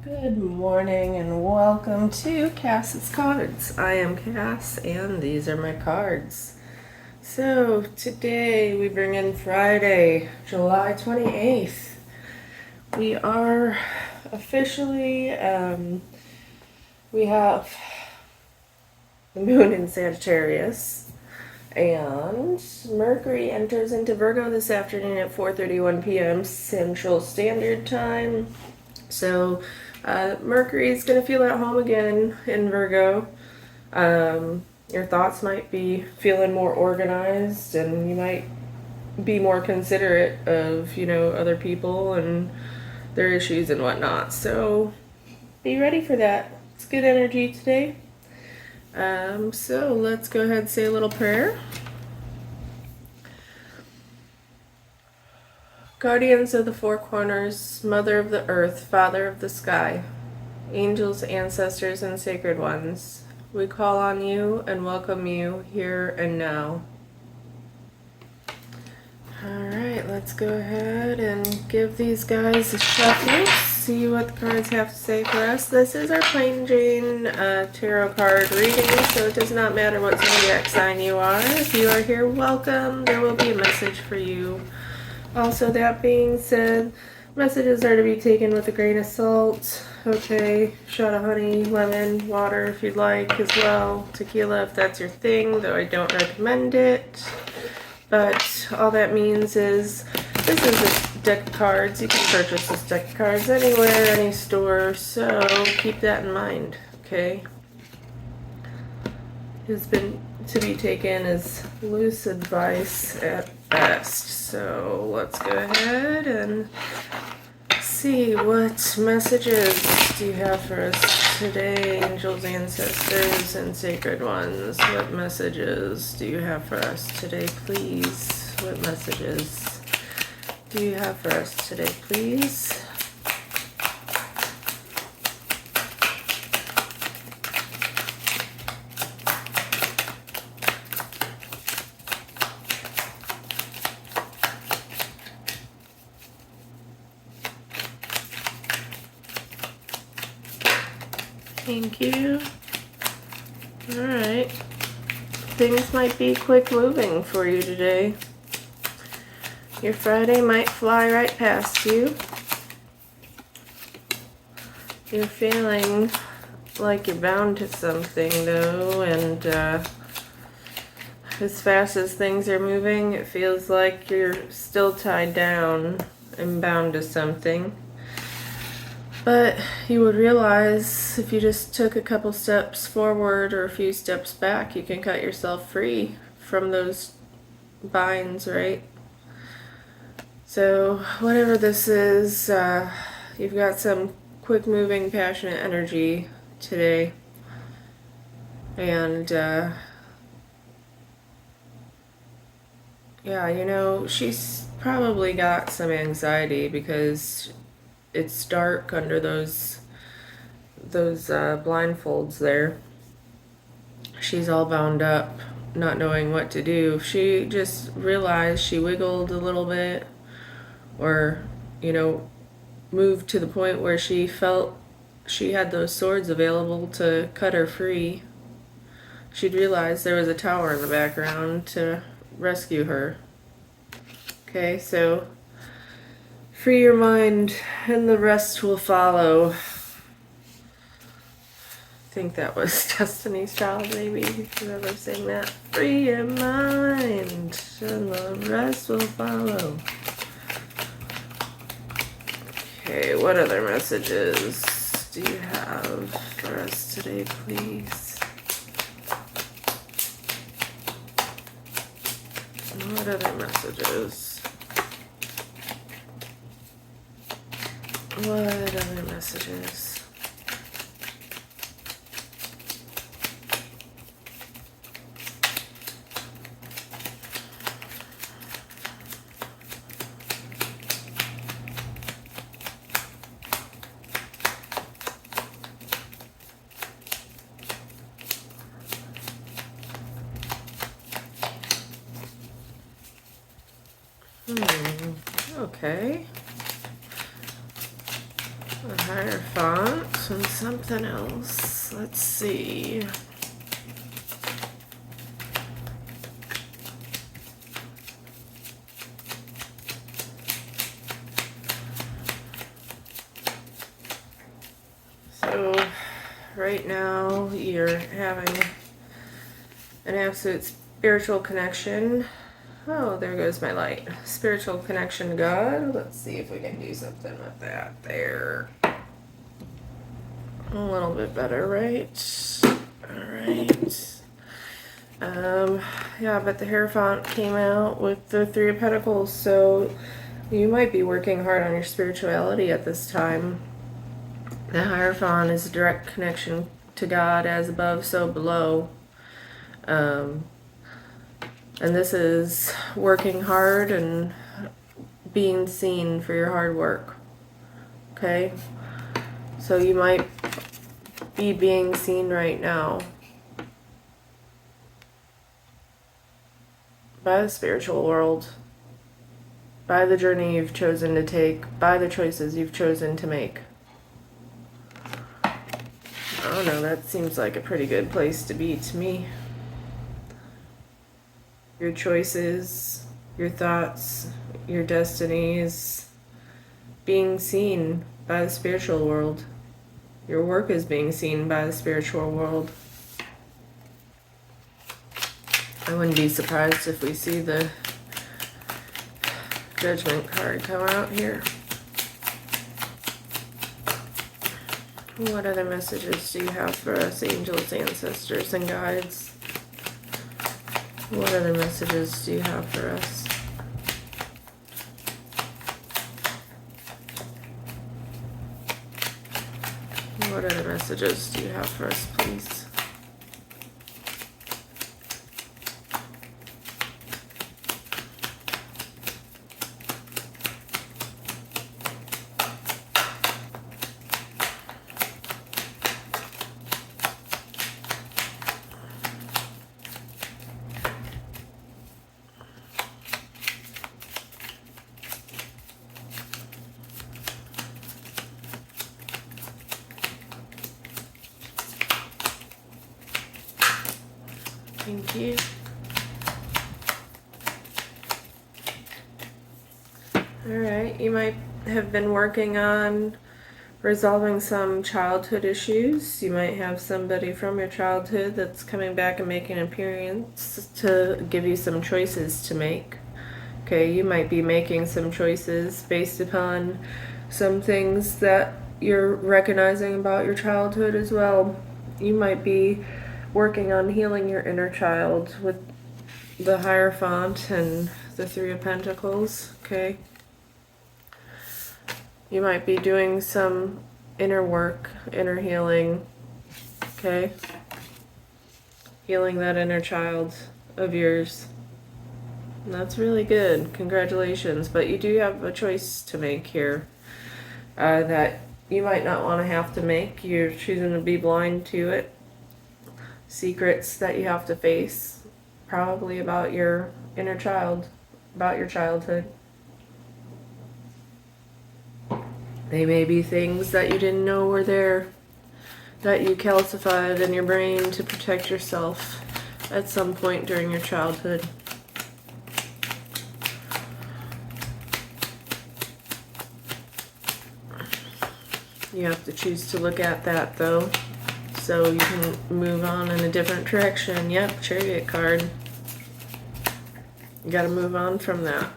Good morning and welcome to Cass's Cards. I am Cass and these are my cards. So today we bring in Friday, July 28th. We are officially, we have the moon in Sagittarius and Mercury enters into Virgo this afternoon at 4:31 p.m. Central Standard Time. So Mercury is going to feel at home again in Virgo. Your thoughts might be feeling more organized and you might be more considerate of, other people and their issues and whatnot. So be ready for that. It's good energy today. So let's go ahead and say a little prayer. Guardians of the four corners, Mother of the earth, Father of the sky, angels, ancestors, and sacred ones, we call on you and welcome you here and now. Alright, let's go ahead and give these guys a shuffle, see what the cards have to say for us. This is our plain Jane tarot card reading, so it does not matter what zodiac sign you are. If you are here, welcome. There will be a message for you. Also, that being said, messages are to be taken with a grain of salt. Okay, shot of honey, lemon, water if you'd like as well. Tequila if that's your thing, though I don't recommend it. But all that means is this is a deck of cards. You can purchase this deck of cards anywhere, any store, so keep that in mind, okay? It's been to be taken as loose advice at best. So let's go ahead and see what messages do you have for us today, angels, ancestors, and sacred ones. What messages do you have for us today, please? What messages do you have for us today, please? Thank you. Alright. Things might be quick moving for you today. Your Friday might fly right past you. You're feeling like you're bound to something though, and as fast as things are moving, it feels like you're still tied down and bound to something. But you would realize if you just took a couple steps forward or a few steps back, you can cut yourself free from those binds, right? So whatever this is, you've got some quick moving, passionate energy today. And yeah, she's probably got some anxiety because it's dark under those blindfolds there. She's all bound up, not knowing what to do. If she just realized she wiggled a little bit or, moved to the point where she felt she had those swords available to cut her free, she'd realize there was a tower in the background to rescue her. Okay, so free your mind and the rest will follow. I think that was Destiny's Child, maybe, whoever sang that. Free your mind and the rest will follow. Okay, what other messages do you have for us today, please? What other messages? What other messages? Okay. Hierophant and something else. Let's see. So right now you're having an absolute spiritual connection. Oh, there goes my light. Spiritual connection to God. Let's see if we can do something with that there. A little bit better, right? Alright. Yeah, but the Hierophant came out with the Three of Pentacles, so you might be working hard on your spirituality at this time. The Hierophant is a direct connection to God, as above, so below. And this is working hard and being seen for your hard work. Okay? So you might be being seen right now by the spiritual world, by the journey you've chosen to take, by the choices you've chosen to make. I don't know, that seems like a pretty good place to be to me. Your choices, your thoughts, your destinies, being seen by the spiritual world. Your work is being seen by the spiritual world. I wouldn't be surprised if we see the Judgment card come out here. What other messages do you have for us, angels, ancestors, and guides? What other messages do you have for us? What other messages do you have for us, please? Thank you. Alright, you might have been working on resolving some childhood issues. You might have somebody from your childhood that's coming back and making an appearance to give you some choices to make. Okay, you might be making some choices based upon some things that you're recognizing about your childhood as well. You might be working on healing your inner child with the Hierophant and the Three of Pentacles, okay? You might be doing some inner work, inner healing, okay? Healing that inner child of yours. And that's really good. Congratulations. But you do have a choice to make here that you might not want to have to make. You're choosing to be blind to it. Secrets that you have to face, probably about your inner child, about your childhood. They may be things that you didn't know were there, that you calcified in your brain to protect yourself at some point during your childhood. You have to choose to look at that though, so you can move on in a different direction. Yep, Chariot card. You gotta move on from that.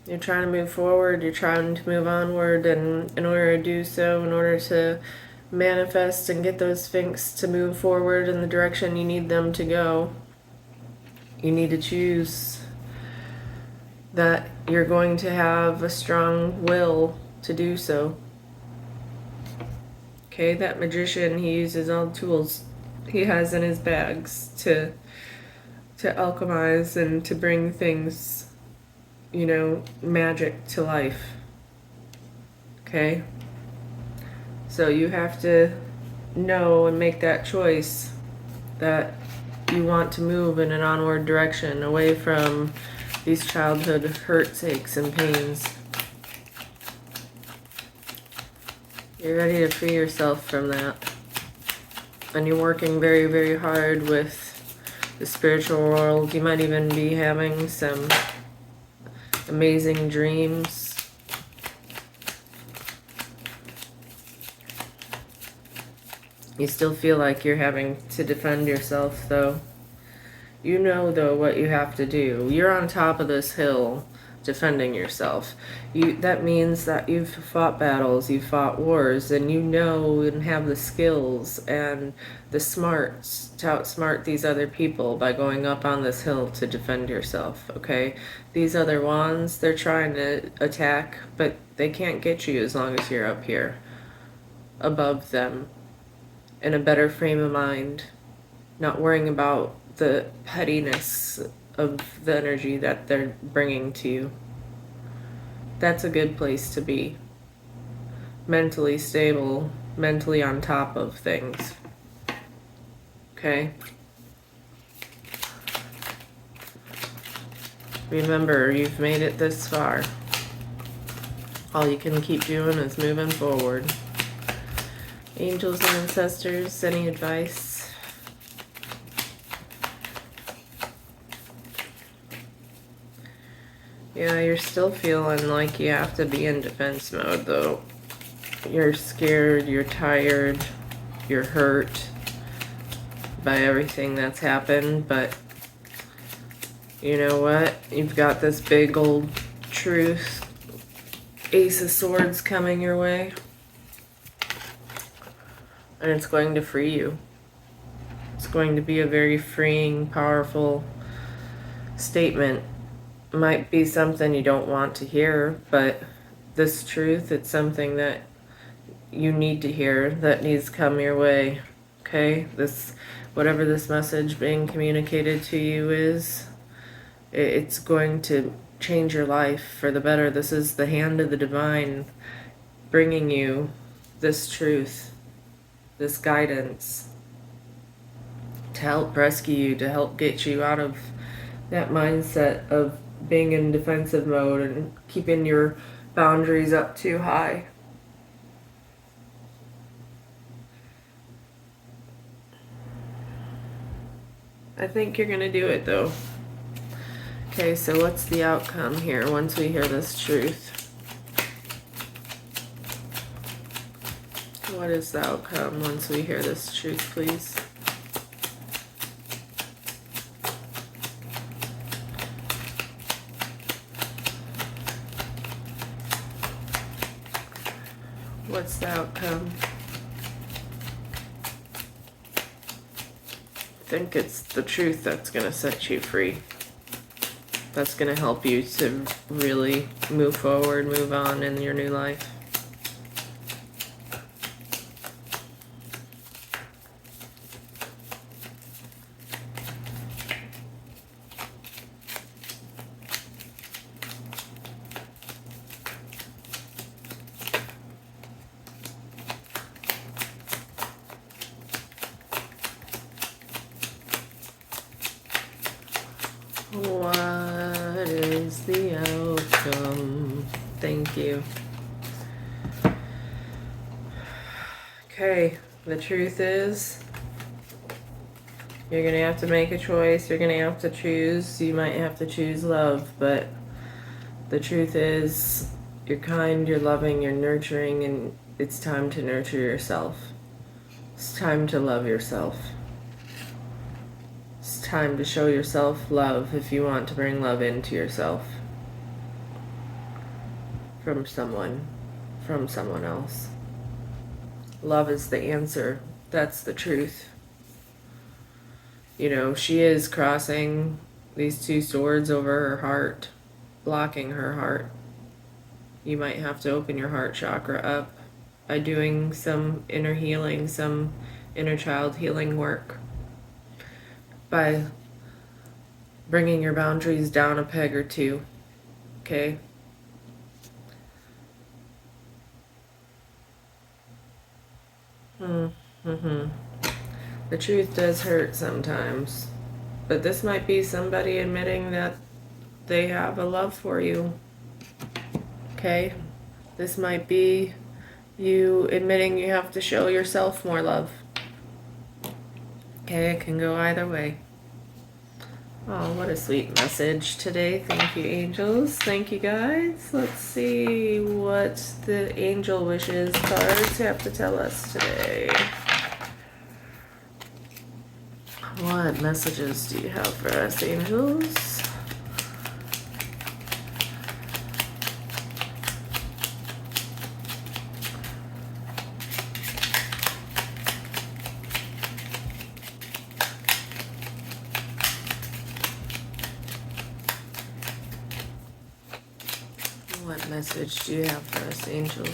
You're trying to move forward, you're trying to move onward, and in order to do so, in order to manifest and get those Sphinx to move forward in the direction you need them to go, you need to choose that you're going to have a strong will to do so. Okay, that magician, he uses all the tools he has in his bags to alchemize and to bring things, you know, magic to life. Okay? So you have to know and make that choice that you want to move in an onward direction away from these childhood hurts, aches, and pains. You're ready to free yourself from that. And you're working very, very hard with the spiritual world. You might even be having some amazing dreams. You still feel like you're having to defend yourself, though. You know, though, what you have to do. You're on top of this hill defending yourself. That means that you've fought battles, you've fought wars, and you know and have the skills and the smarts to outsmart these other people by going up on this hill to defend yourself, okay? These other ones, they're trying to attack, but they can't get you as long as you're up here above them in a better frame of mind, not worrying about the pettiness of the energy that they're bringing to you. That's a good place to be. Mentally stable, mentally on top of things. Okay? Remember, you've made it this far. All you can keep doing is moving forward. Angels and ancestors, any advice? Yeah, you're still feeling like you have to be in defense mode, though. You're scared, you're tired, you're hurt by everything that's happened, but you know what? You've got this big old truth. Ace of Swords coming your way. And it's going to free you. It's going to be a very freeing, powerful statement. Might be something you don't want to hear, but this truth, it's something that you need to hear, that needs to come your way. Okay? Whatever this message being communicated to you is, it's going to change your life for the better. This is the hand of the divine bringing you this truth, this guidance to help rescue you, to help get you out of that mindset of being in defensive mode and keeping your boundaries up too high. I think you're gonna do it, though. Okay, so what's the outcome here once we hear this truth? What is the outcome once we hear this truth, please? What's the outcome? I think it's the truth that's going to set you free. That's going to help you to really move forward, move on in your new life. What is the outcome? Thank you. Okay, the truth is, you're going to have to make a choice. You're going to have to choose. You might have to choose love, but the truth is, you're kind, you're loving, you're nurturing, and it's time to nurture yourself. It's time to love yourself. It's time to show yourself love if you want to bring love into yourself. From someone else. Love is the answer. That's the truth. You know, she is crossing these two swords over her heart, blocking her heart. You might have to open your heart chakra up by doing some inner healing, some inner child healing work, by bringing your boundaries down a peg or two, okay? The truth does hurt sometimes, but this might be somebody admitting that they have a love for you, okay? This might be You admitting you have to show yourself more love. Okay, it can go either way. Oh, what a sweet message today. Thank you, angels. Thank you, guys. Let's see what the angel wishes cards have to tell us today. What messages do you have for us, angels? What message do you have for us, angels?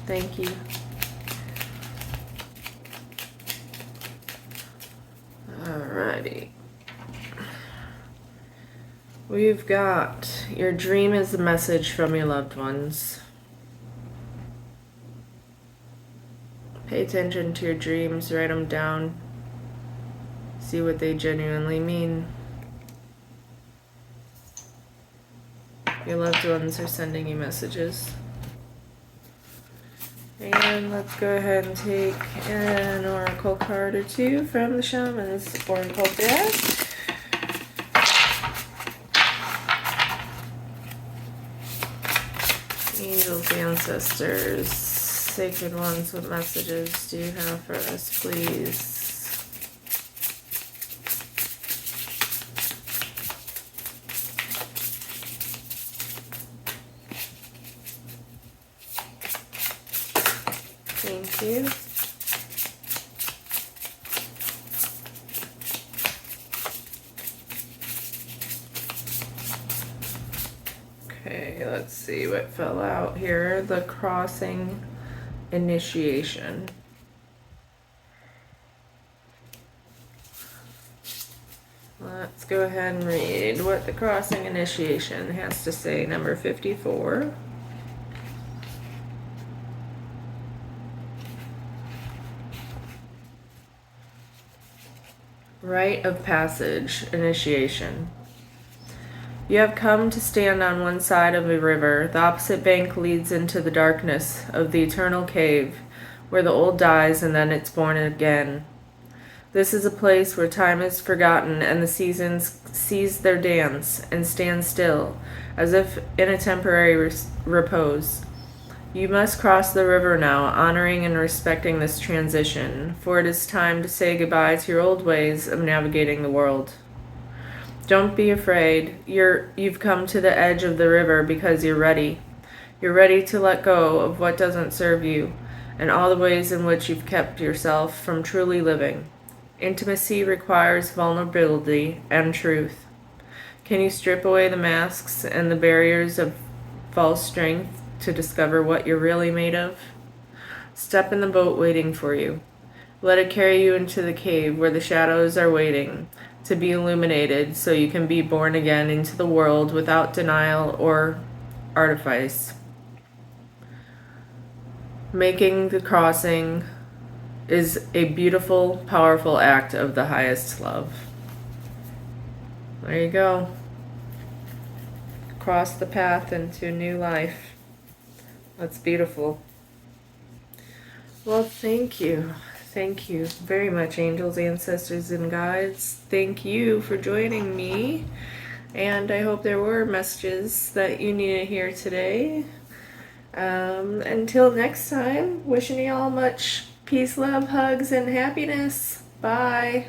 Thank you. Alrighty. We've got your dream is a message from your loved ones. Pay attention to your dreams, write them down, see what they genuinely mean. Your loved ones are sending you messages. And let's go ahead and take an oracle card or two from the Shaman's Oracle deck. Angels, ancestors, sacred ones, what messages do you have for us, please? Thank you. Okay, let's see what fell out here. The crossing initiation. Let's go ahead and read what the crossing initiation has to say. Number 54. Rite of passage initiation. You have come to stand on one side of a river. The opposite bank leads into the darkness of the eternal cave, where the old dies and then it's born again. This is a place where time is forgotten and the seasons cease their dance and stand still, as if in a temporary repose. You must cross the river now, honoring and respecting this transition, for it is time to say goodbye to your old ways of navigating the world. Don't be afraid. You've come to the edge of the river because you're ready. You're ready to let go of what doesn't serve you and all the ways in which you've kept yourself from truly living. Intimacy requires vulnerability and truth. Can you strip away the masks and the barriers of false strength to discover what you're really made of? Step in the boat waiting for you. Let it carry you into the cave where the shadows are waiting to be illuminated so you can be born again into the world without denial or artifice. Making the crossing is a beautiful, powerful act of the highest love. There you go. Cross the path into new life. That's beautiful. Well, thank you. Thank you very much, angels, ancestors, and guides. Thank you for joining me. And I hope there were messages that you need to hear today. Until next time, wishing you all much peace, love, hugs, and happiness. Bye.